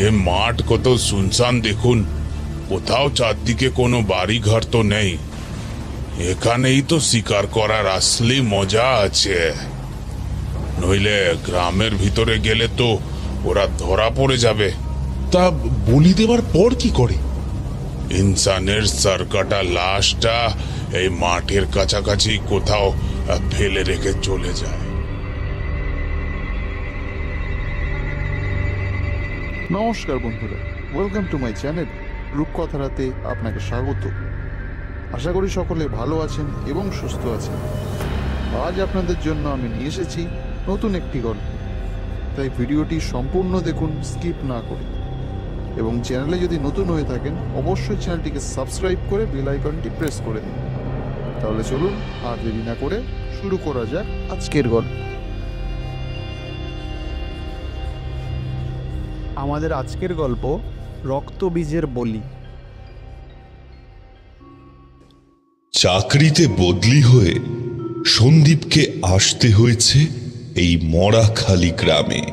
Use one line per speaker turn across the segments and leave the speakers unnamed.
এ মাঠ কত শুনশান দেখুন, কোথাও চারদিকে কোনো বাড়ি ঘর তো নেই। এখানেই তো শিকার করার আসলে মজা আছে, নইলে গ্রামের ভিতরে গেলে তো ওরা ধরা পড়ে যাবে।
তা বলি দেওয়ার পর কি করে?
ইনসানের সরকাটা লাশটা এই মাঠের কাছাকাছি কোথাও ফেলে রেখে চলে যায়।
নমস্কার বন্ধুরা, ওয়েলকাম টু মাই চ্যানেল রূপকথারাতে আপনাকে স্বাগত। আশা করি সকলে ভালো আছেন এবং সুস্থ আছেন। আজ আপনাদের জন্য আমি নিয়ে এসেছি নতুন একটি গল্প, তাই ভিডিওটি সম্পূর্ণ দেখুন, স্কিপ না করে। এবং চ্যানেলে যদি নতুন হয়ে থাকেন অবশ্যই চ্যানেলটিকে সাবস্ক্রাইব করে বেল আইকনটি প্রেস করে দিন। তাহলে চলুন আর দেরি না করে শুরু করা যাক আজকের গল্প।
আমাদের আজকের গল্প রক্তবীজের বলি।
চাকরিতে বদলি হয়ে সন্দীপকে আসতে হয়েছে এই মরাখালী গ্রামে।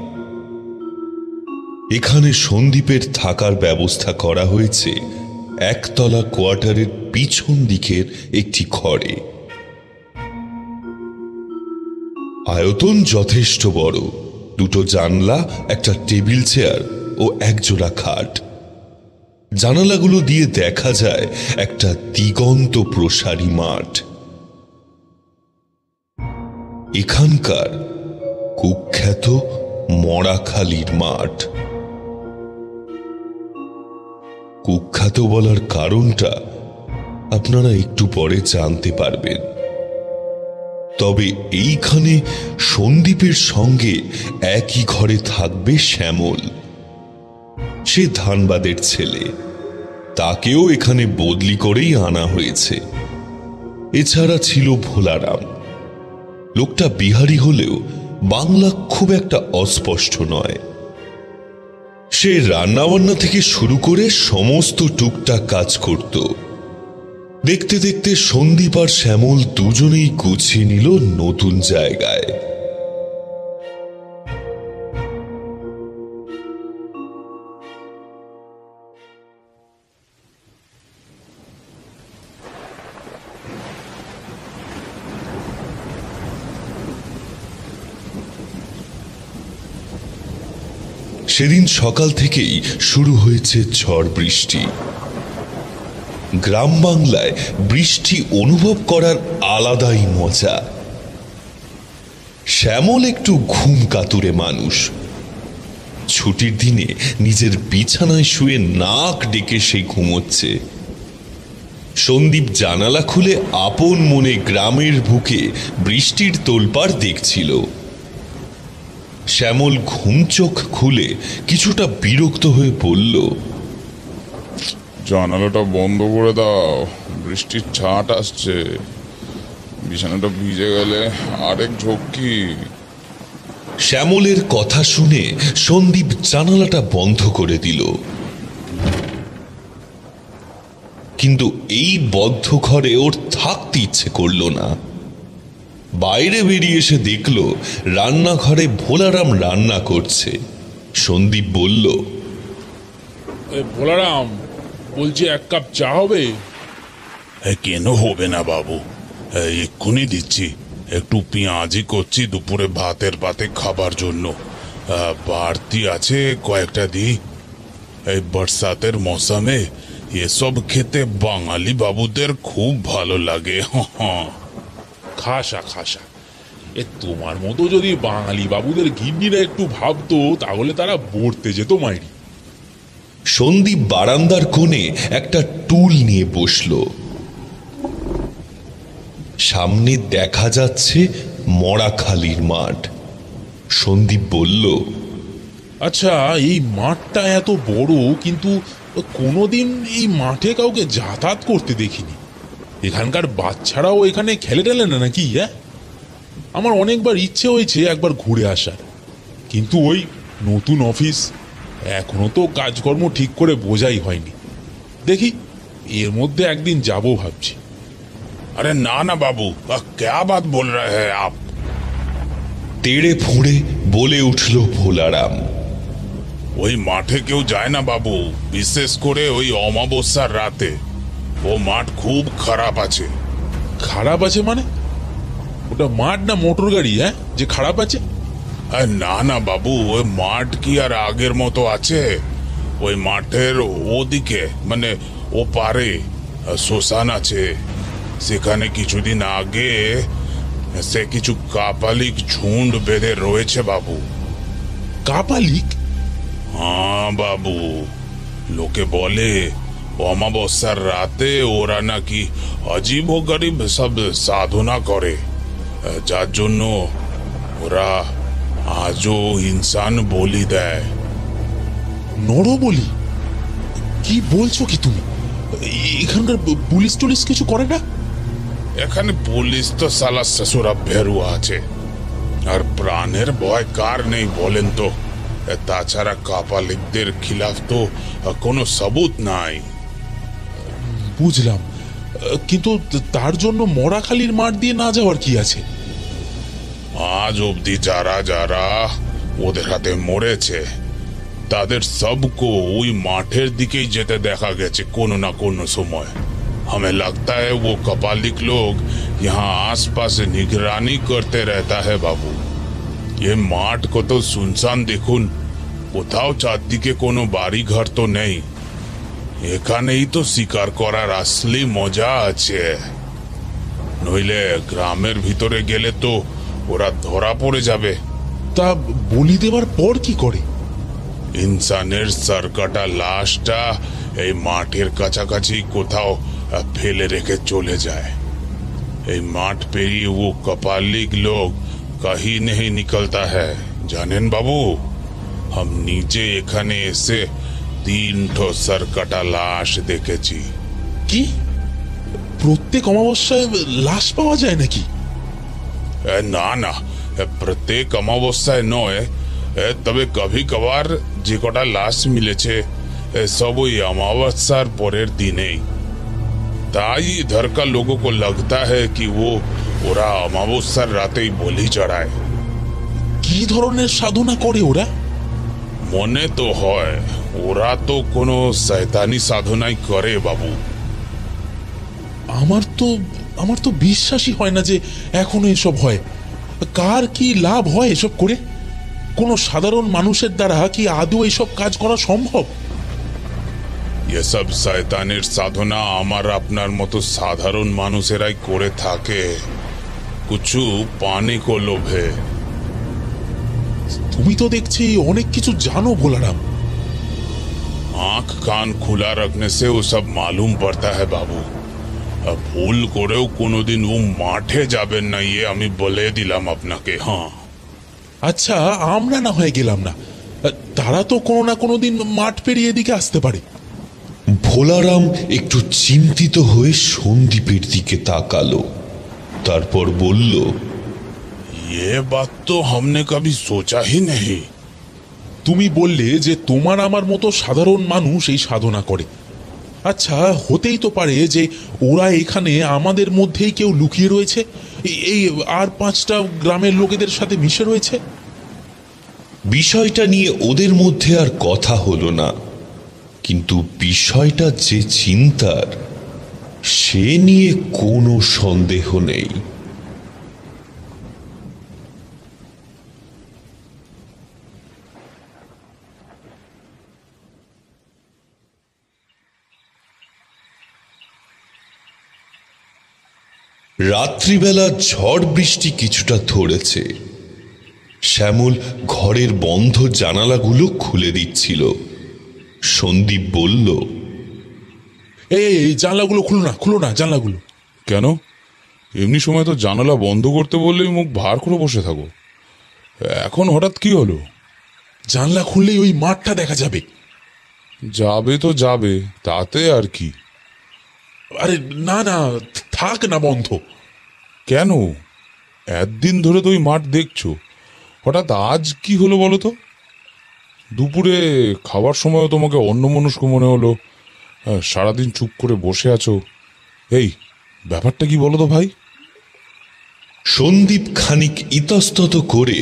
এখানে সন্দীপের থাকার ব্যবস্থা করা হয়েছে একতলা কোয়ার্টারের পিছন দিকের একটি ঘরে। আয়তন যথেষ্ট বড়, দুটো জানলা, একটা টেবিল চেয়ার ও একজোড়া খাট। জানালাগুলো দিয়ে দেখা যায় একটা দিগন্ত প্রসারী মাঠ। এখানকার কুখ্যাত মরাখালীর মাঠ। কুখ্যাত বলার কারণটা আপনারা একটু পরে জানতে পারবেন। তবে এইখানে সন্দীপের সঙ্গে একই ঘরে থাকবে শ্যামল। সে ধানবাদের ছেলে, তাকেও এখানে বদলি করেই আনা হয়েছে। এছাড়া ছিল ভোলারাম। লোকটা বিহারি হলেও বাংলা খুব একটা অস্পষ্ট নয়। সে রান্নাবান্না থেকে শুরু করে সমস্ত টুকটাক কাজ করত। দেখতে দেখতে সন্দীপ আর শ্যামল দুজনেই গুছিয়ে নিল নতুন জায়গায়। সেদিন সকাল থেকেই শুরু হয়েছে ঝড় বৃষ্টি। গ্রাম বাংলায় বৃষ্টি অনুভব করার আলাদাই মজা। শ্যামল একটু ঘুম কাতুরে মানুষ। ছুটির দিনে নিজের বিছানায় শুয়ে নাক ডেকে সে ঘুমোচ্ছে। সন্দীপ জানালা খুলে আপন মনে গ্রামের বুকে বৃষ্টির তোলপাড় দেখছিল। শ্যামল ঘুমচোখ খুলে কিছুটা বিরক্ত হয়ে বলল,
জানালাটা বন্ধ করে দাও, বৃষ্টির ছাট আসছে, বিছানাটা ভিজে গেলে আরেক ঝক্কি।
শ্যামলের কথা শুনে সন্দীপ জানালাটা বন্ধ করে দিল। কিন্তু এই বদ্ধ ঘরে ওর থাকতে ইচ্ছে করল না। বাইরে বেরিয়ে এসে দেখল রান্নাঘরে ভোলারাম রান্না করছে। সন্দীপ বলল,
ভোলারাম, বলছি এক কাপ চা হবে?
কেন হবে না বাবু, এক্ষুনি দিচ্ছি। একটু পেঁয়াজি করছি দুপুরে ভাতের পাতে খাবার জন্য। বাড়তি আছে কয়েকটা দিই। এই বর্ষাতের মৌসুমে এসব খেতে বাঙালি বাবুদের খুব ভালো লাগে।
খাসা খাসা। তোমার মতো যদি বাঙালি বাবুদের গিন্নিরা একটু ভাবতো তাহলে তারা বলতে যেত মাইরি।
সন্দীপ বারান্দার কোণে একটা টুল নিয়ে বসল। সামনে দেখা যাচ্ছে মরাখালীর মাঠ। সন্দীপ বলল,
আচ্ছা, এই মাঠটা এত বড়, কিন্তু কোনোদিন এই মাঠে কাউকে যাতায়াত করতে দেখিনি। এখানকার বাচ্চারাও এখানে খেলে টেলে না নাকি? আমার অনেকবার ইচ্ছে হয়েছে একবার ঘুরে আসার, কিন্তু ওই নতুন অফিস, এখনো তো কাজকর্ম ঠিক করে বোঝাই হয়নি। দেখি এর মধ্যে একদিন যাব ভাবছি।
अरे ना ना बाबू, क्या बात बोल रहे हैं आप?
তেড়ে ফুঁড়ে বলে উঠল ভোলারাম।
ওই মাঠে কেউ যায় না বাবু, বিশেষ করে ওই অমাবস্যার রাতে। ও মাঠ খুব খারাপ আছে।
খারাপ আছে মানে? ওটা মাঠ না মোটর গাড়ি, হ্যাঁ, যে খারাপ আছে?
না না বাবু, ওই মাঠ কি আর আগের মতো আছে? ওই মাঠের ওদিকে, মানে ও পারে শ্মশান আছে। সেখানে কিছুদিন আগে সে কিছু কাপালিক ঝুন্ড বেঁধে রয়েছে বাবু।
কাপালিক?
হ্যাঁ বাবু, লোকে বলে অমাবস্যার রাতে ওরা নাকি অজীব ও গরিব সব সাধনা করে, যার জন্য ওরা আজও ইনসান বলি দেয়।
নরবলি? কি বলছো কি তুমি? এখানকার পুলিশ টুলিশ কিছু করে না?
এখানে পুলিশ তো সালা শ্বশুরা ভেরুয়া আছে, আর প্রাণের ভয় কার নেই বলেন তো? তাছাড়া কাপালিকদের খিলাফ তো কোনো সবুত নাই।
বুঝলাম, কিন্তু তার জন্য মরাখালীর মাঠ দিয়ে না যাওয়ার কি আছে?
আজ অবধি যারা যারা ওদের হাতে মরেছে তাদের সবকো ওই মাঠের দিকেই যেতে দেখা গেছে কোনো না কোনো সময়। हमें लगता है वो कपालिक लोग यहाँ आसपास निगरानी करते रहता है बाबू। ये माठ को तो सुनसान देखुन, কোথাও চারদিকে কোনো বাড়ি ঘর তো নেই। এখানেই তো শিকার করার আসলি মজা আছে, নইলে গ্রামের ভিতরে গেলে তো ওরা ধরা পড়ে যাবে।
তা বলি দেবার পর কি করে?
ইনসানের সরকাটা লাশটা এই মাঠের কাছাকাছি কোথাও ফেলে রেখে চলে যায়। এই মাঠ পেরিয়ে ও কপালিক লোক कहीं नहीं निकलता है, জানেন বাবু। हम নিজে এখানে এসে 3 সরকাটা লাশ দেখেছি।
কি প্রত্যেক অমাবস্যায় লাশ পাওয়া যায় নাকি?
না না, প্রত্যেক অমাবস্যায় নয়, তবে কভি কভার যে কটা লাশ মিলেছে सब ওই अमावस्या পরের দিনেই। ताई इधर का लोगों को लगता है कि वो ওরা অমাবস্যার রাতেই বলি চড়ায়।
কি ধরনের সাধনা করে ওরা?
মনে তো হয় ওরা তো কোনো শয়তানি সাধনাই করে বাবু।
আমার তো বিশ্বাসই হয় না যে এখনো এসব হয়। কার কি লাভ হয় এসব করে? কোনো সাধারণ মানুষের দ্বারা কি আদৌ এইসব কাজ করা সম্ভব?
এসব শয়তানের সাধনা আমার আপনার মতো সাধারণ মানুষেরাই করে থাকে, কিছু পানি কো লোভে।
তুমি তো দেখছি অনেক কিছু জানো ভোলারাম।
आंख कान खुला रखने से वो सब मालूम पड़ता है बाबू। ভুল করেও কোনোদিন ও মাঠে যাবেন না, ইয়ে আমি বলে দিলাম আপনাকে। হ্যাঁ
আচ্ছা, আমরা না হয়ে গেলাম না, তারা তো কোনো না কোনো দিন মাঠ পেরিয়ে এদিকে আসতে পারে।
ভোলারাম একটু চিন্তিত হয়ে সন্দীপের দিকে তাকালো, তারপর বলল,
ये बात तो हमने कभी सोचा ही नहीं।
তুমি বললে যে তোমার আমার মতো সাধারণ মানুষ এই সাধনা করে। আচ্ছা, হতেই তো পারে যে ওরা এখানে আমাদের মধ্যেই কেউ লুকিয়ে রয়েছে, এই আর 5টা গ্রামের লোকেদের সাথে মিশে রয়েছে।
বিষয়টা নিয়ে ওদের মধ্যে আর কথা হলো না, কিন্তু বিষয়টা যে চিন্তার সে নিয়ে কোনো সন্দেহ নেই। রাত্রিবেলা ঝড় বৃষ্টি কিছুটা ধরেছে। শ্যামল ঘরের বন্ধ জানালাগুলো খুলে দিচ্ছিল। সন্দীপ বলল,
এই জানলাগুলো খুলো না জানলাগুলো।
কেন? এমনি সময় তো জানালা বন্ধ করতে বললেই মুখ ভার করে বসে থাকো, এখন হঠাৎ কি হলো?
জানলা খুললেই ওই মাঠটা দেখা যাবে।
যাবে তো যাবে, তাতে আর কি।
আরে না না, থাক না বন্ধ।
কেন? একদিন ধরে তো ওই মাঠ দেখছো, হঠাৎ আজ কি হলো বলো তো? দুপুরে খাবার সময় তোমাকে অন্যমনস্ক মনে হলো, সারাদিন চুপ করে বসে আছো। এই ব্যাপারটা কি বলো তো ভাই?
সন্দীপ খানিক ইতস্তত করে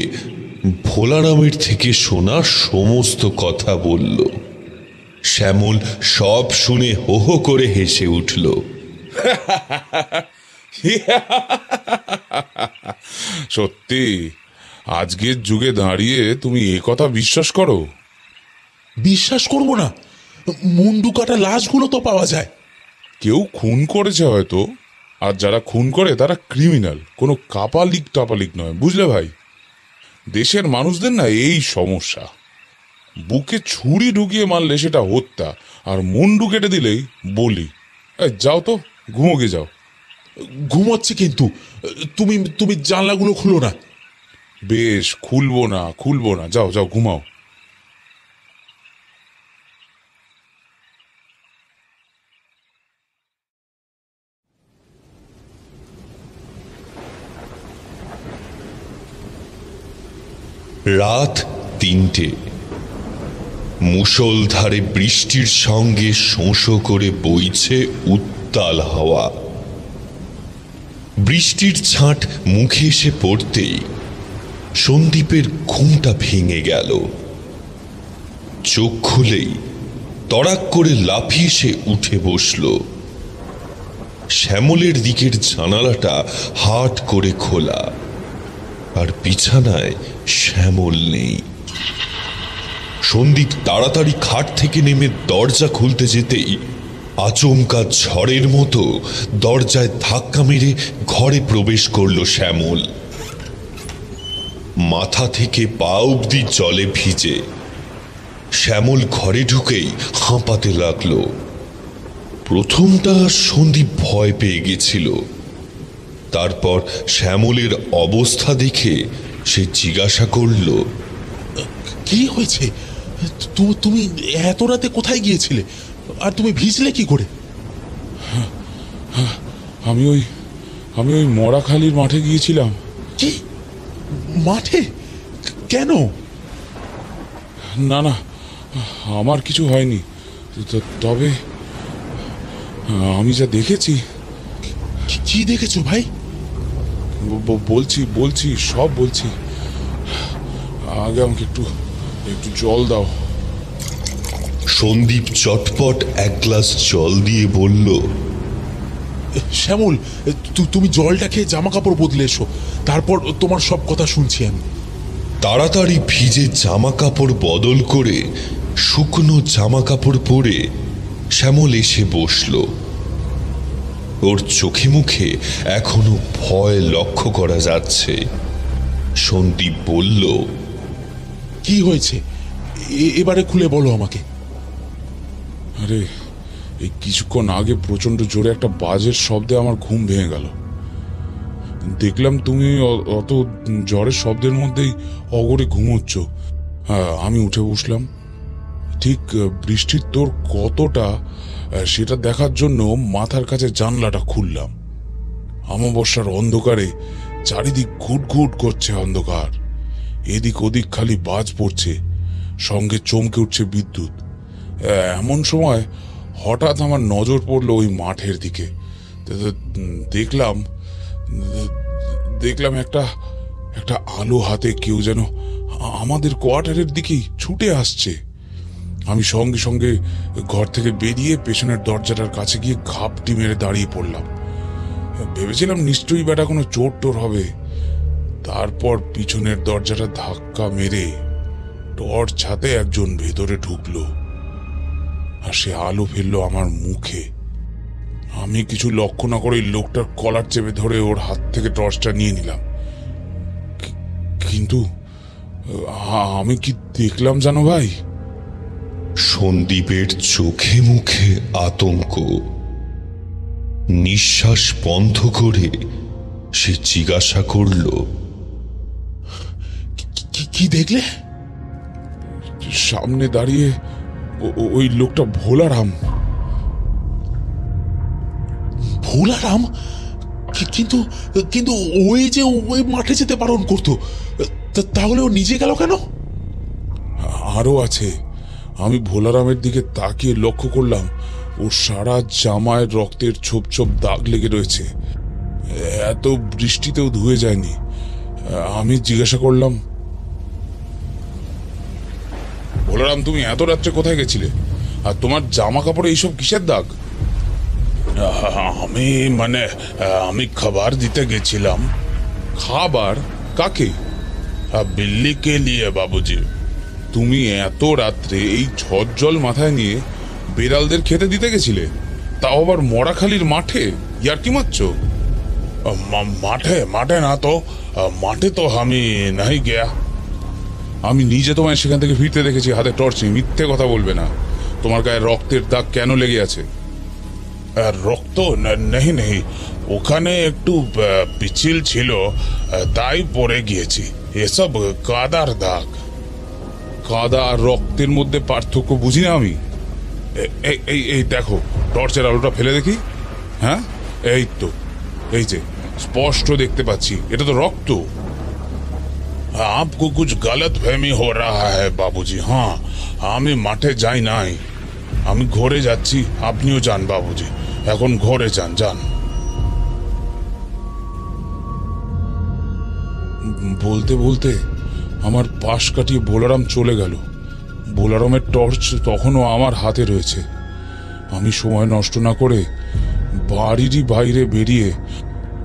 ভোলারামের থেকে শোনা সমস্ত কথা বলল। শ্যামল সব শুনে হো হো করে হেসে উঠল।
সত্যি আজকের যুগে দাঁড়িয়ে তুমি এ কথা বিশ্বাস করো?
বিশ্বাস করব না? মুন্ডু কাটা লাশগুলো তো পাওয়া যায়।
কেউ খুন করেছে হয়তো, আর যারা খুন করে তারা ক্রিমিনাল, কোনো কাপালিক টাপালিক নয়, বুঝলে ভাই? দেশের মানুষদের না এই সমস্যা, বুকে ছুরি ঢুকিয়ে মারলে সেটা হত্যা, আর মুন্ডু কেটে দিলেই বলি। যাও তো, ঘুমোগে যাও।
ঘুমাচ্ছে কিন্তু। তুমি তুমি জানলাগুলো খুলো না।
বেশ, খুলবো না, যাও যাও ঘুমাও।
রাত ৩টে। মুষলধারে বৃষ্টির সঙ্গে শোঁ করে বইছে উত্তাল হাওয়া। বৃষ্টির ছাঁট মুখে এসে পড়তেই সন্দীপের ঘুমটা ভেঙে গেল। চোখ খুলেই তড়াক করে লাফিয়ে সে উঠে বসল। শ্যামলের দিকের জানালাটা হাট করে খোলা, আর বিছানায় শ্যামল নেই। সন্দীপ তাড়াতাড়ি খাট থেকে নেমে দরজা খুলতে যেতেই আচমকা ঝড়ের মতো দরজায় ধাক্কা মেরে ঘরে প্রবেশ করল শ্যামল। মাথা থেকে পা অবধি জলে ভিজে। শ্যামল ঘরে ঢুকেই হাঁপাতে লাগলো। প্রথমটা সন্দীপ ভয় পেয়ে গেছিল, তারপর শ্যামলের অবস্থা দেখে সে জিজ্ঞাসা করল,
কি হয়েছে? তুমি এত রাতে কোথায় গিয়েছিলে, আর তুমি ভিজলে কি করে?
আমি ওই মরাখালীর মাঠে গিয়েছিলাম।
কি মাঠে? কেন?
না, আমার কিছু হয়নি, তবে আমি যা দেখেছি।
কি দেখেছো ভাই?
বলছি সব বলছি। আগে আমাকে একটু জল দাও।
সন্দীপ চটপট এক গ্লাস জল দিয়ে বলল,
শ্যামল, তুমি জলটা খেয়ে জামা কাপড় বদলে এসো, তারপর তোমার সব কথা শুনছি আমি।
তাড়াতাড়ি ভিজে জামা কাপড় বদল করে শুকনো জামা কাপড় পরে শ্যামল এসে বসল। ওর চোখে মুখে এখনো ভয় লক্ষ্য করা যাচ্ছে। সন্দীপ বলল,
কি হয়েছে এবারে খুলে বলো আমাকে।
আরে, এই কিছুক্ষণ আগে প্রচন্ড জোরে একটা বাজের শব্দে আমার ঘুম ভেঙে গেল। দেখলাম তুমি অত ঝড়ের শব্দের মধ্যেই অগরে ঘুমোচ্ছ। হ্যাঁ, আমি উঠে বসলাম। ঠিক বৃষ্টির তোর কতটা সেটা দেখার জন্য মাথার কাছে জানলাটা খুললাম। অমাবস্যার অন্ধকারে চারিদিক ঘুট করছে অন্ধকার, এদিক ওদিক খালি বাজ পড়ছে, সঙ্গে চমকে উঠছে বিদ্যুৎ। এমন সময় হঠাৎ আমার নজর পড়লো ওই মাঠের দিকে। দেখলাম একটা আলো হাতে কেউ যেন আমাদের কোয়ার্টারের দিকেই ছুটে আসছে। আমি সঙ্গে সঙ্গে ঘর থেকে বেরিয়ে পেছনের দরজাটার কাছে গিয়ে ঘাপটি মেরে দাঁড়িয়ে পড়লাম। ভেবেছিলাম নিশ্চয়ই বেটা কোনো চোর টোর হবে। তারপর পিছনের দরজাটা ধাক্কা মেরে টর্চ হাতে একজন ভেতরে ঢুকলো, আর সে আলো ফেললো আমার মুখে। আমি কিছু লক্ষ্য না করে লোকটার কলার চেপে ধরে ওর হাত থেকে টর্চটা নিয়ে নিলাম। কিন্তু আমি কি দেখলাম জানো ভাই?
সন্দীপের চোখে মুখে আতঙ্ক। নিঃশ্বাস বন্ধ করে সে জিজ্ঞাসা করল,
কি দেখলে?
সামনে দাঁড়িয়ে ওই লোকটা ভোলারাম।
ভোলারাম? কিন্তু কিন্তু ওই যে ওই মাঠে যেতে বারণ করতো, তাহলে ও নিজে গেল কেন?
আরো আছে। আমি ভোলারামের দিকে তাকিয়ে লক্ষ্য করলাম ওর সারা জামায় রক্তের ছোপ ছোপ দাগ লেগে রয়েছে। এত বৃষ্টিতেও ধুয়ে যায়নি। আমি জিজ্ঞাসা করলাম, বলরাম, তুমি এত রাত্রে কোথায় গেছিলে? আর তোমার জামা কাপড়ে এইসব কিসের দাগ? আমি খাবার দিতে গেছিলাম। খাবার? কাকে? বিল্লিকে নিয়ে বাবুজি। তুমি এত রাত্রে এই ঝড় জল মাথায় নিয়ে বেড়ালদের খেতে দিতে গেছিলে, তাও আবার মরাখালীর মাঠে? ইয়ার কি মারছ? মাঠে না তো, মাঠে তো আমি নাই গিয়া। আমি নিজে তোমায় সেখান থেকে ফিরতে দেখেছি হাতে টর্চ নিয়ে। মিথ্যে কথা বলবে না। তোমার গায়ে রক্তের দাগ কেন লেগে আছে? রক্ত নেই নেই, ওখানে একটু পিছিল ছিল, তাই পড়ে গিয়েছি। এসব কাদার দাগ। কাদা আর রক্তের মধ্যে পার্থক্য বুঝি না আমি। এই দেখো, টর্চের আলোটা ফেলে দেখি। হ্যাঁ, এই তো, এই যে স্পষ্ট দেখতে পাচ্ছি, এটা তো রক্ত। आपको कुछ गलत फहमी हो रहा है बाबूजी। हाँ, আমি মাঠে যাই নাই, আমি ঘরে যাচ্ছি। আপনিও যান বাবুজি, এখন ঘরে যান। বলতে বলতে আমার পাশ কাটিয়ে বোলারাম চলে গেল। বোলারামের টর্চ তখনও আমার হাতে রয়েছে। আমি সময় নষ্ট না করে বাড়িরই বাইরে বেরিয়ে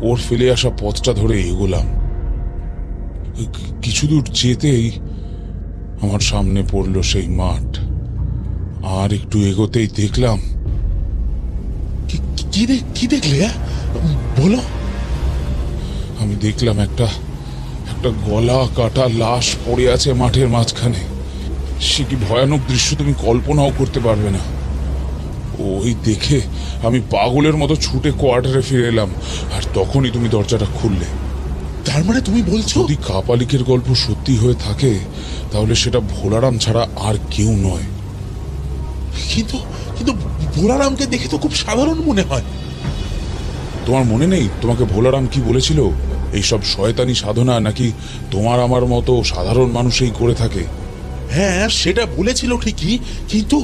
ওর ফেলে আসা পথটা ধরে এগোলাম। কিছু দূর যেতেই আমার সামনে পড়ল সেই মাঠ। আর একটু এগোতেই দেখলাম।
কি দেখলে? বলো।
আমি দেখলাম একটা গলা কাটা লাশ পড়ে আছে মাঠের মাঝখানে। সে কি ভয়ানক দৃশ্য তুমি কল্পনাও করতে পারবে না। ওই দেখে আমি পাগলের মতো ছুটে কোয়ার্টারে ফিরে এলাম। আর তখনই তুমি দরজাটা খুললে।
তার মানে তুমি বলছো
যদি কাপালিকের গল্প সত্যি হয়ে থাকে, তাহলে সেটা ভোলারাম ছাড়া আর কেউ নয়।
কিন্তু ভোলারামকে দেখে তো খুব সাধারণ মনে হয়।
তোমার মনে নেই তোমাকে ভোলারাম কি বলেছিল? এইসব শয়তানি সাধনা নাকি তোমার আমার মতো সাধারণ মানুষই করে থাকে।
হ্যাঁ, সেটা বলেছিল ঠিকই, কিন্তু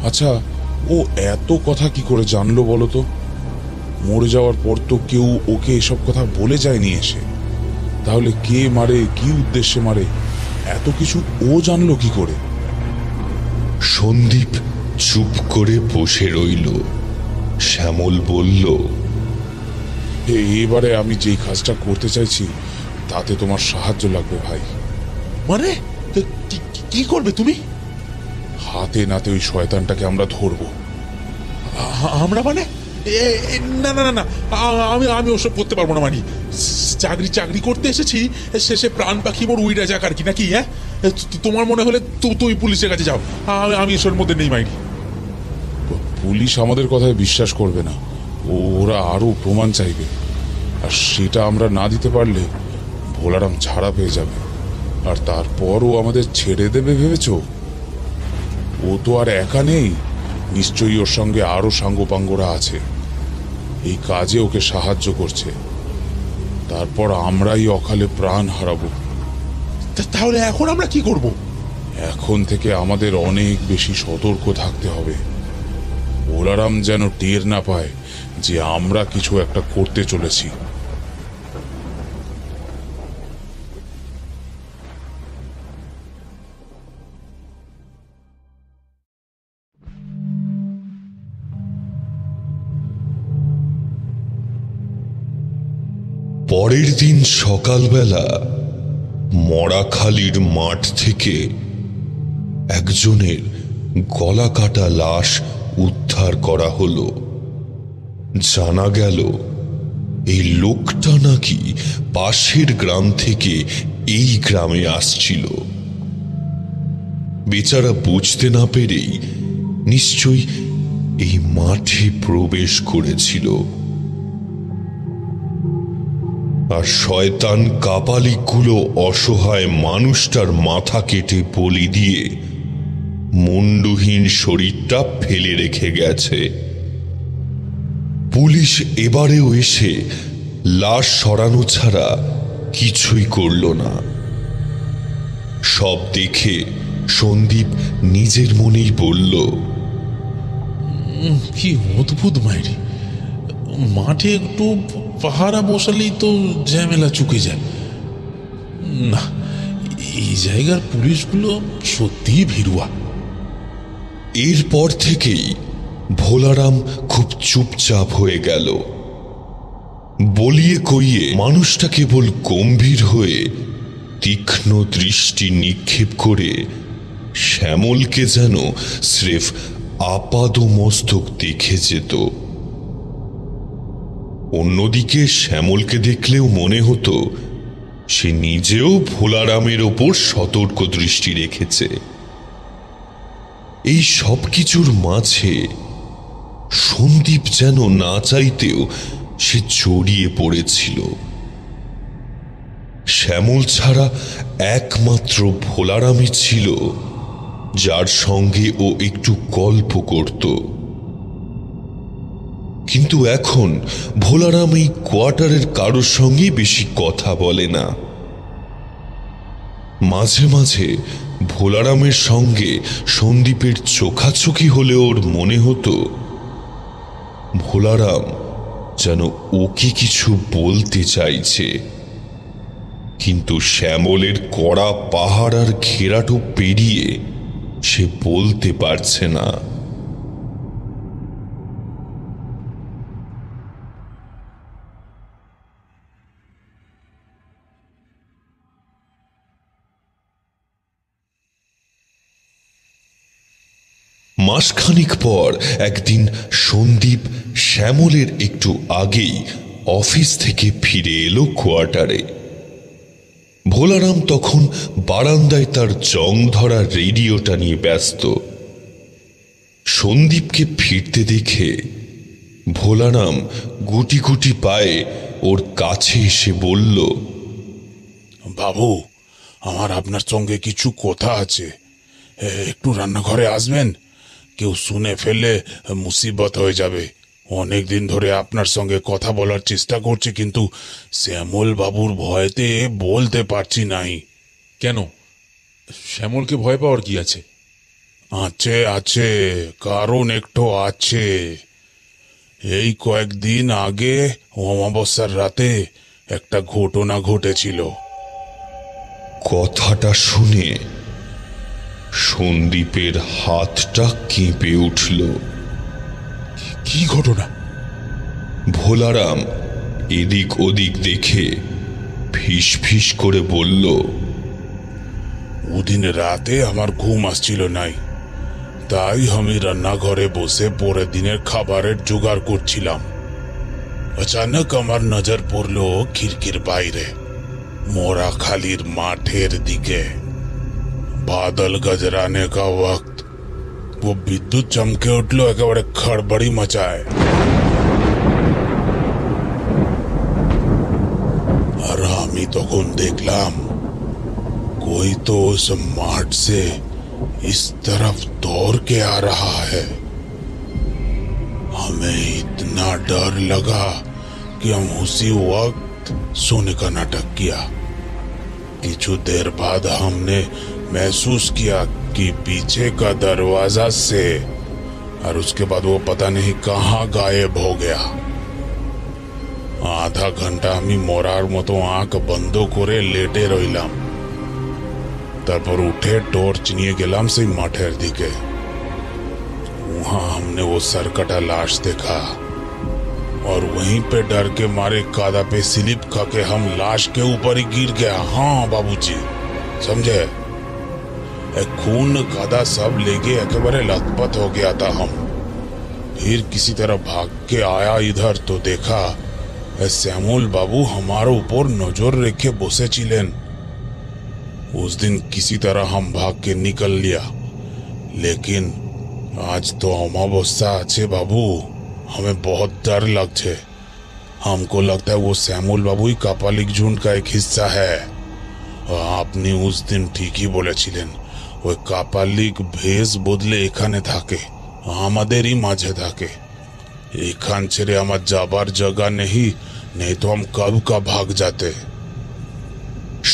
আচ্ছা, ও এত কথা কি করে জানলো বলো তো? মরে যাওয়ার পর তো কেউ ওকে এসব কথা বলে যায়নি এসে। তাহলে কে মারে, কি উদ্দেশ্যে মারে, এত কিছু ও জানলো কি করে?
সন্দীপ চুপ করে বসে রইল। শ্যামল বলল,
এবারে আমি যেই কাজটা করতে চাইছি তাতে তোমার সাহায্য লাগবে ভাই।
মানে কি করবে তুমি?
হাতে নাতে ওই শয়তানটাকে আমরা ধরবো।
আমরা মানে? না না না না, আমি ওসব করতে পারবো না। মানে চাকরি করতে এসেছি, শেষে প্রাণ পাখি মোর উইরা যাক আর কি, নাকি? হ্যাঁ, তোমার মনে হলে তুই পুলিশের কাছে যাও। আমি এসবের মধ্যে নেই মাইনি।
পুলিশ আমাদের কথায় বিশ্বাস করবে না, ওরা আরো প্রমাণ চাইবে। আর সেটা আমরা না দিতে পারলে ভোলারাম ছাড়া পেয়ে যাবে। আর তারপরও আমাদের ছেড়ে দেবে ভেবেছো? ও তো আর একা নেই, নিশ্চয়ই ওর সঙ্গে আরো সাঙ্গপাঙ্গরা আছে, এই কাজে ওকে সাহায্য করছে। তারপর আমরাই অকালে প্রাণ হারাবো।
তাহলে এখন আমরা কি করব?
এখন থেকে আমাদের অনেক বেশি সতর্ক থাকতে হবে। ভোলারাম যেন টের না পায় যে আমরা কিছু একটা করতে চলেছি।
পরের দিন সকালবেলা মরাখালীর মাঠ থেকে একজনের গলা কাটা লাশ উদ্ধার করা হলো। জানা গেল এই লোকটা নাকি পাশের গ্রাম থেকে এই গ্রামে আসছিল। বেচারা বুঝতে না পেরেই নিশ্চয়ই এই মাঠে প্রবেশ করেছিল। আর শয়তান কাপালিকগুলো অসহায় মানুষটার মাথা কেটে বলি দিয়ে মুন্ডুহীন শরীরটা ফেলে রেখে গেছে। পুলিশ এবারেও এসে লাশ সরানো ছাড়া কিছুই করল না। সব দেখে সন্দীপ নিজের মনেই বলল,
কি অদ্ভুত মাইরি। মাঠে একটু পাহারা বসালেই তো ঝামেলা চুকে যায়। না, এই জায়গার পুলিশগুলো সত্যিই ভীরুয়া।
এরপর থেকেই ভোলারাম খুব চুপচাপ হয়ে গেল। বলিয়ে কইয়ে মানুষটা কেবল গম্ভীর হয়ে তীক্ষ্ণ দৃষ্টি নিক্ষেপ করে শ্যামলকে যেন স্রেফ আপাদমস্তক দেখে যেত। অন্যদিকে শ্যামলকে দেখলেও মনে হতো সে নিজেও ভোলারামের ওপর সতর্ক দৃষ্টি রেখেছে। এই সব কিছুর মাঝে সন্দীপ যেন না চাইতেও সে জড়িয়ে পড়েছিল। শ্যামল ছাড়া একমাত্র ভোলারামই ছিল যার সঙ্গে ও একটু গল্প করত। কিন্তু এখন ভোলারাম এই কোয়ার্টারের কারোর সঙ্গে বেশি কথা বলে না। মাঝে মাঝে ভোলারামের সঙ্গে সন্দীপের চোখাচোখি হলে ওর মনে হতো ভোলারাম যেন ওকে কিছু বলতে চাইছে, কিন্তু শ্যামলের কড়া পাহাড় আর ঘেরাটো পেরিয়ে সে বলতে পারছে না। মাসখানিক পর একদিন সন্দীপ শ্যামলের একটু আগেই অফিস থেকে ফিরে এলো কোয়ার্টারে। ভোলারাম তখন বারান্দায় তার জং ধরা রেডিওটা নিয়ে ব্যস্ত। সন্দীপকে ফিরতে দেখে ভোলারাম গুটি গুটি পায়ে ওর কাছে এসে বলল,
বাবু, আমার আপনার সঙ্গে কিছু কথা আছে, একটু রান্নাঘরে আসবেন? কেউ শুনে ফেললে মুসিবত হয়ে যাবে। অনেক দিন ধরে আপনার সঙ্গে কথা বলার চেষ্টা করছি, কিন্তু শ্যামল বাবুর ভয়তে বলতে পারছি নাই।
কেন, শ্যামলকে ভয় পাওয়ার কি আছে?
আছে আছে, কারণ একটু আছে। এই কয়েকদিন আগে অমাবস্যার রাতে একটা ঘটনা ঘটেছিল।
কথাটা শুনে সন্দীপের হাতটা কেঁপে উঠল।
কি ঘটনা?
ভোলারাম এদিক ওদিক দেখে ফিস ফিস করে বলল,
ওদিন রাতে আমার ঘুম আসছিল নাই, তাই আমি রান্নাঘরে বসে পরের দিনের খাবারের জোগাড় করছিলাম। अचानक আমার নজর পড়লো খিড়কির বাইরে, মোরাখালীর মাঠের দিকে। बादल गजराने का वक्त वो विद्युत चमके उठलो, एकेबारे खड़बड़ी मचाए। और আমি তখন দেখলাম कोई तो उस माठ से इस तरफ दौड़ के आ रहा है। हमें इतना डर लगा कि हम उसी वक्त सोने का नाटक किया। कुछ देर बाद हमने महसूस किया कि पीछे का दरवाजा से, और उसके बाद वो पता नहीं कहाँ गायब हो गया। आधा घंटा আমি মরার মতো আঁখ বন্ধ করে লেটে রইলাম। তারপর উঠে টর্চ নিয়ে গেলাম সেই মাঠের দিকে। वहां हमने वो सरकटा लाश देखा, और वहीं पे डर के मारे कादा पे स्लिप खा के हम लाश के ऊपर ही गिर गया। हाँ बाबूजी, समझे? खून कादा सब लेके एकेबारे लथपथ हो गया था हम। फिर किसी तरह भाग के आया इधर, तो देखा শ্যামল বাবু हमारे ऊपर नजर रेखे बसे चिलेन। उस दिन किसी तरह हम भाग के निकल लिया, लेकिन आज तो अमावस्या আছে बाबू, हमें बहुत डर लगছে। हमको लगता है वो শ্যামল बाबू ही कापालिक झुंड का एक हिस्सा है। আপনি उस दिन ठीक ही বলেছিলেন, ওই কাপালিক ভেষ বদলে এখানে থাকে, আমাদেরই মাঝে থাকে। এখান ছেড়ে আমার যাবার জায়গা নেই, नहीं तो हम कब का भाग जाते।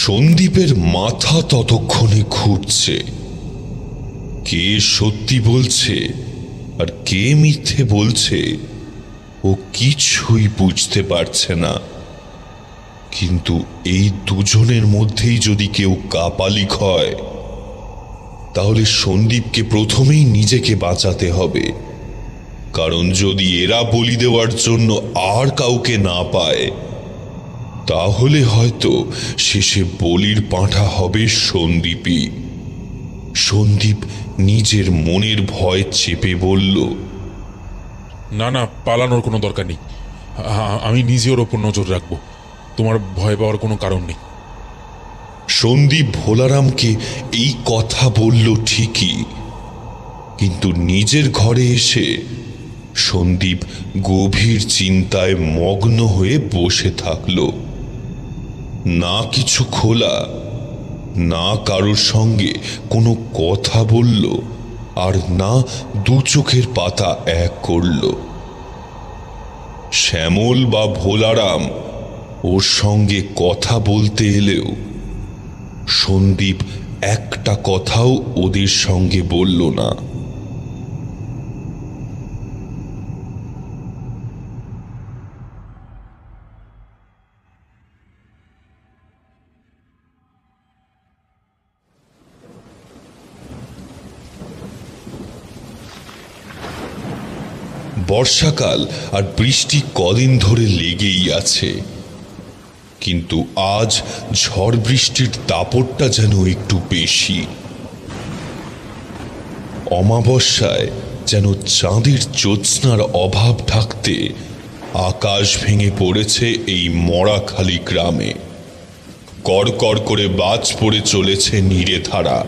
সন্দীপের মাথা ততক্ষণে ঘুরছে। কে সত্যি বলছে আর কে মিথ্যে বলছে ও কিছুই বুঝতে পারছে না। কিন্তু এই দুজনের মধ্যেই যদি কেউ কাপালিক হয়, তাহলে সন্দীপকে প্রথমেই নিজেকে বাঁচাতে হবে। কারণ যদি এরা বলি দেওয়ার জন্য আর কাউকে না পায়, তাহলে হয়তো শেষে বলির পাঁঠা হবে সন্দীপই। সন্দীপ নিজের মনের ভয় চেপে বলল,
না না, পালানোর কোনো দরকার নেই। আমি নিজে ওর ওপর নজর রাখবো। তোমার ভয় পাওয়ার কোনো কারণ নেই।
সন্দীপ ভোলারামকে এই কথা বলল ঠিকই, কিন্তু নিজের ঘরে এসে সন্দীপ গভীর চিন্তায় মগ্ন হয়ে বসে থাকল। না কিছু খোলা, না কারোর সঙ্গে কোনো কথা বলল, আর না দু চোখের পাতা এক করল। শ্যামল বা ভোলারাম ওর সঙ্গে কথা বলতে এলেও সন্দীপ একটা কথাও ওদের সঙ্গে বলল না। বর্ষাকাল আর বৃষ্টি কদিন ধরে লেগেই আছে, কিন্তু আজ ঝড় বৃষ্টির দাপটটা যেন একটু বেশি। অমাবস্যায় যেন চাঁদের জ্যোৎস্নার অভাব ঢাকতে আকাশ ভেঙে পড়েছে এই মরাখালি গ্রামে। কড়কড় করে বাজ পড়ে চলেছে নীরে ধারা।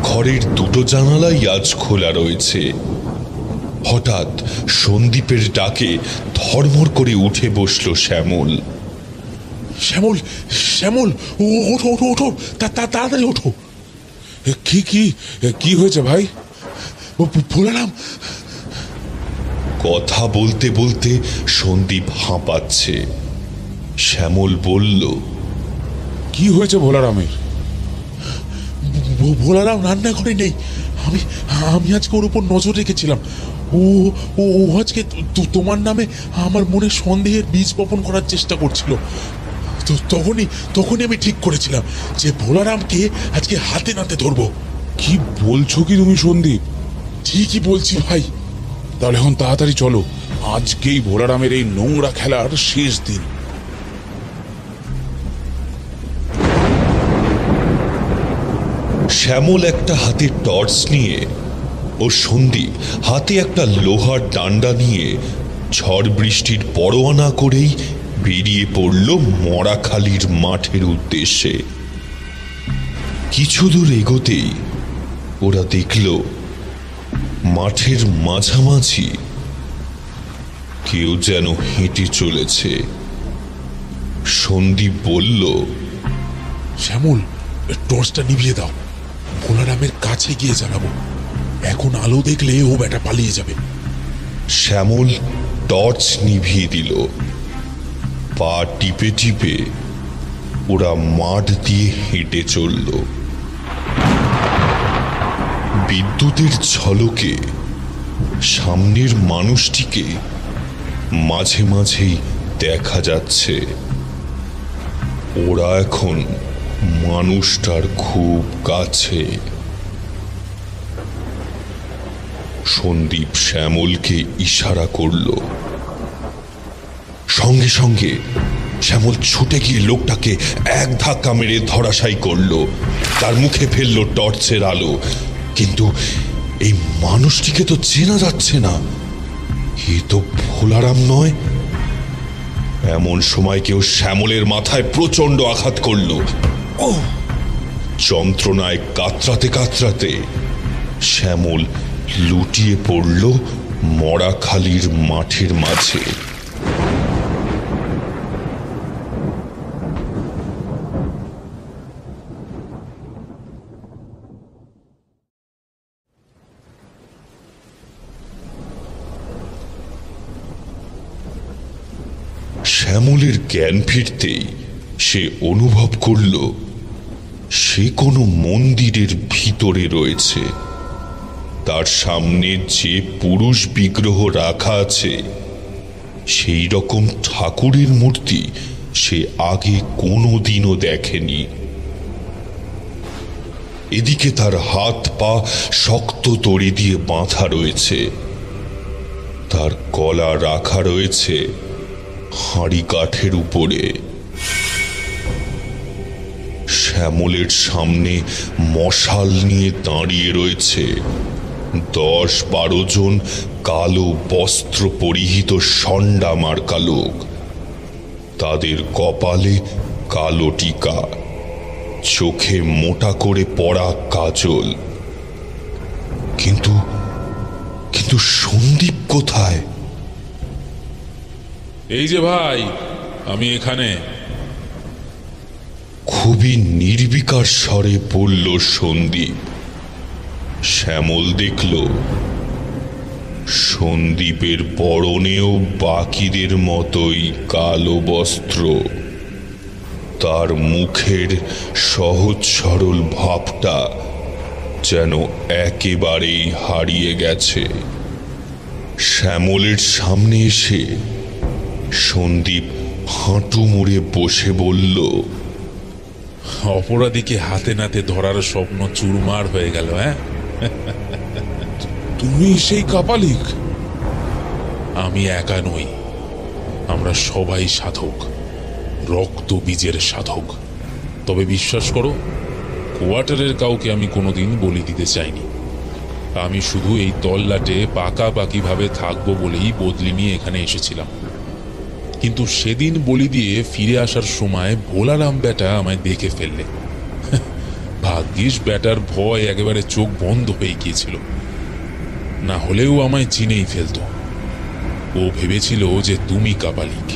ঘরের দুটো জানালাই আজ খোলা রয়েছে। হঠাৎ সন্দীপের ডাকে ধর্মর করে উঠে বসল শ্যামল।
শ্যামল, শ্যামল, ওঠো ওঠো ওঠো, তাড়াতাড়ি ওঠো।
কি কি কি হয়েছে ভাই?
ভোলারাম।
কথা বলতে বলতে সন্দীপ হাঁপাচ্ছে। শ্যামল বলল,
কি হয়েছে ভোলারামের?
ভোলারাম রান্নাঘরে নেই। আমি আজকে ওর উপর নজর রেখেছিলাম। ও ও আজকে তোমার নামে আমার মনে সন্দেহের বীজ বপন করার চেষ্টা করছিল। তো তখনই আমি ঠিক করেছিলাম যে ভোলারামকে আজকে হাতে নাতে ধরবো।
কি বলছো কি তুমি সন্দীপ?
ঠিকই বলছি ভাই।
তাহলে এখন তাড়াতাড়ি চলো, আজকেই ভোলারামের এই নোংরা খেলার শেষ দিন।
শ্যামল একটা হাতে টর্চ নিয়ে ও সন্দীপ হাতে একটা লোহার ডান্ডা নিয়ে ঝড় বৃষ্টির পরোয়া না করেই বেরিয়ে পড়ল মরাখালির মাঠের উদ্দেশ্যে। কিছু দূর এগোতেই ওরা দেখল মাঠের মাঝামাঝি কেউ যেন হেঁটে চলেছে। সন্দীপ বলল,
শ্যামল, টর্চটা নিভিয়ে দাও। ভোলারামের কাছে গিয়ে জানাবো। এখন আলো দেখলে ও ব্যাটা পালিয়ে যাবে।
শ্যামল টর্চ নিভিয়ে দিল। পা টিপে টিপে ওরা মাঠ দিয়ে হেঁটে চলল। বিদ্যুতের ঝলকে সামনের মানুষটিকে মাঝে মাঝেই দেখা যাচ্ছে। ওরা এখন মানুষটার খুব কাছে। সন্দীপ শ্যামলকে ইশারা করল। সঙ্গে সঙ্গে শ্যামল ছুটে গিয়ে লোকটাকে এক ধাক্কা মেরে ধরাশায়ী করল। তার মুখে ফেলল টর্চের আলো, কিন্তু এই মানুষটিকে তো চেনা যাচ্ছে না। এ তো ভোলারাম নয়। এমন সময় কেউ শ্যামলের মাথায় প্রচন্ড আঘাত করল। ও যন্ত্রণায় কাতরাতে কাতরাতে শ্যামল লুটিয়ে পড়ল মরাখালির মাঠের মাঝে। শ্যামলের জ্ঞান ফিরতেই সে অনুভব করল সে কোনো মন্দিরের ভিতরে রয়েছে। তার সামনে যে পুরুষ বিগ্রহ রাখা আছে সেই রকম ঠাকুরের মূর্তি সে আগে কোনোদিনও দেখেনি। এদিকে তার হাত পা শক্ত দড়ি দিয়ে বাঁধা রয়েছে, তার গলা রাখা রয়েছে হাঁড়ি কাঠের উপরে। শ্যামলের সামনে মশাল নিয়ে দাঁড়িয়ে রয়েছে 10-12 জন কালো বস্ত্র পরিহিত ষণ্ডা মার্কা লোক। তাদের কপালে কালো টিকা, চোখে মোটা করে পড়া কাজল। কিন্তু কিন্তু সন্দীপ কোথায়?
এই যে ভাই, আমি এখানে।
খুবই নির্বিকার স্বরে বলল সন্দীপ। শ্যামল দেখল সন্দীপের পরনেও বাকিদের মতোই কালো বস্ত্র। তার মুখের সহজ সরল ভাবটা যেন একেবারেই হারিয়ে গেছে। শ্যামলের সামনে এসে সন্দীপ হাঁটু মুড়ে বসে বলল,
অপরাধীকে হাতে নাতে ধরার স্বপ্ন চুরমার হয়ে গেল। হ্যাঁ,
তুমি সেই কাপালিক?
আমি একা নই, আমরা সবাই সাধক, রক্ত বীজের সাধক। তবে বিশ্বাস করো, কোয়ার্টারের কাউকে আমি কোনোদিন বলি দিতে চাইনি। আমি শুধু এই তল্লাটে পাকাপাকি ভাবে থাকবো বলেই বদলি নিয়ে এখানে এসেছিলাম। কিন্তু সেদিন বলি দিয়ে ফিরে আসার সময় ভোলারাম বেটা আমায় দেখে ফেললে। ভাগ্যিস বেটার ভয় একেবারে চোখ বন্ধ হয়ে গিয়েছিল, না হলেও আমায় চিনেই ফেলতো। ও ভেবেছিল যে তুমি কাপালিক।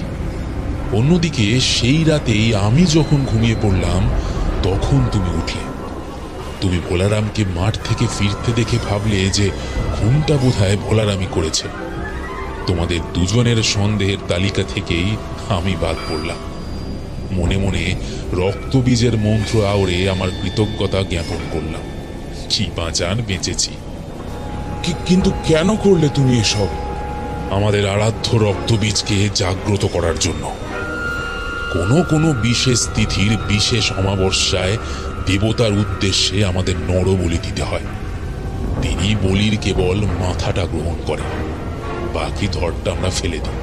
অন্যদিকে সেই রাতেই আমি যখন ঘুমিয়ে পড়লাম তখন তুমি উঠলে। তুমি ভোলারামকে মাঠ থেকে ফিরতে দেখে ভাবলে যে খুনটা বোধহয় ভোলারামই করেছে। তোমাদের দুজনের সন্দেহের তালিকা থেকেই আমি বাদ পড়লাম। মনে মনে রক্তবীজের মন্ত্র আওড়ে আমার কৃতজ্ঞতা জ্ঞাপন করলাম। কি বাঁচান, বেঁচেছি।
কিন্তু কেন করলে তুমি এসব?
আমাদের আরাধ্য রক্তবীজকে জাগ্রত করার জন্য। কোনো কোনো বিশেষ তিথির বিশেষ অমাবস্যায় দেবতার উদ্দেশ্যে আমাদের নরবলি দিতে হয়। তিনি বলির কেবল মাথাটা গ্রহণ করেন, বাকি ধরটা আমরা ফেলে দিই।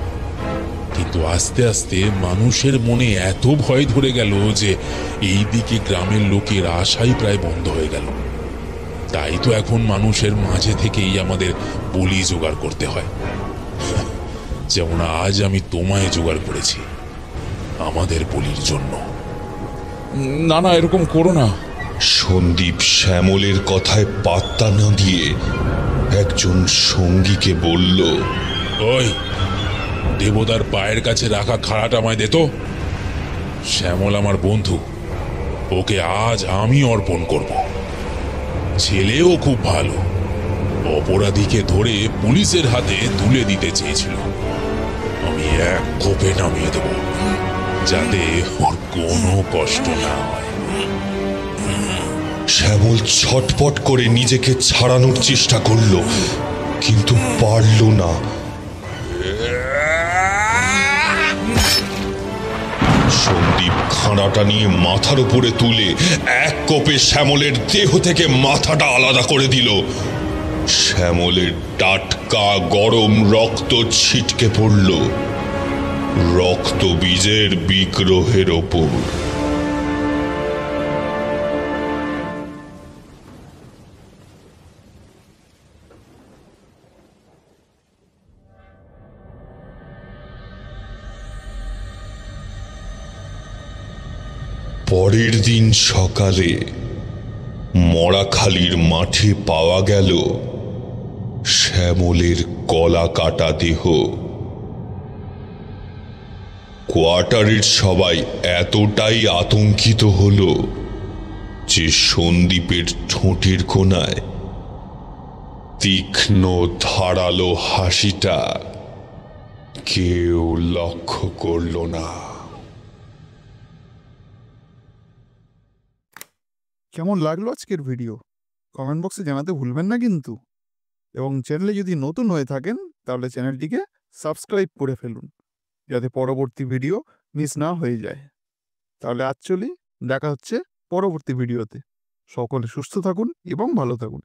কিন্তু আস্তে আস্তে মানুষের মনে এত ভয় ধরে গেল যে এই দিকে গ্রামের লোকের আশাই প্রায় বন্ধ হয়ে গেল। তাই তো এখন মানুষের মাঝে থেকেই আমাদের বলি জোগাড় করতে হয়। যেমন আজ আমি তোমায় জোগাড় করেছি আমাদের বলির জন্য।
না না, এরকম করো না।
সন্দীপ শ্যামলের কথায় পাত্তা না দিয়ে একজন সঙ্গীকে বলল,
ওই দেবতার পায়ের কাছে রাখা খাড়াটা আমায় দে তো। শ্যামল আমার বন্ধু, ওকে আজ আমি অর্পণ করব। ছেলেও খুব ভালো, অপরাধীকে ধরে পুলিশের হাতে তুলে দিতে চেয়েছিল। আমি এক কোপে নামিয়ে দেব, যাতে ওর কোনো কষ্ট না হয়।
শ্যামল ছটপট করে নিজেকে ছাড়ানোর চেষ্টা করল, কিন্তু পারল না। সন্দীপ খাঁড়াটা নিয়ে মাথার উপরে তুলে এক কোপে শ্যামলের দেহ থেকে মাথাটা আলাদা করে দিল। শ্যামলের টাটকা গরম রক্ত ছিটকে পড়ল রক্তবীজের বিগ্রহের ওপর। পরের দিন সকালে মরাখালীর মাঠে পাওয়া গেল শ্যামলের গলা কাটা দেহ। কোয়ার্টারের সবাই এতটাই আতঙ্কিত হল যে সন্দীপের ঠোঁটের কোণায় তীক্ষ্ণ ধারালো হাসিটা কেউ লক্ষ্য করল না।
কেমন লাগলো আজকের ভিডিও কমেন্ট বক্সে জানাতে ভুলবেন না কিন্তু। এবং চ্যানেলে যদি নতুন হয়ে থাকেন তাহলে চ্যানেলটিকে সাবস্ক্রাইব করে ফেলুন, যাতে পরবর্তী ভিডিও মিস না হয়ে যায়। তাহলে আজ চলি, দেখা হচ্ছে পরবর্তী ভিডিওতে। সকলে সুস্থ থাকুন এবং ভালো থাকুন।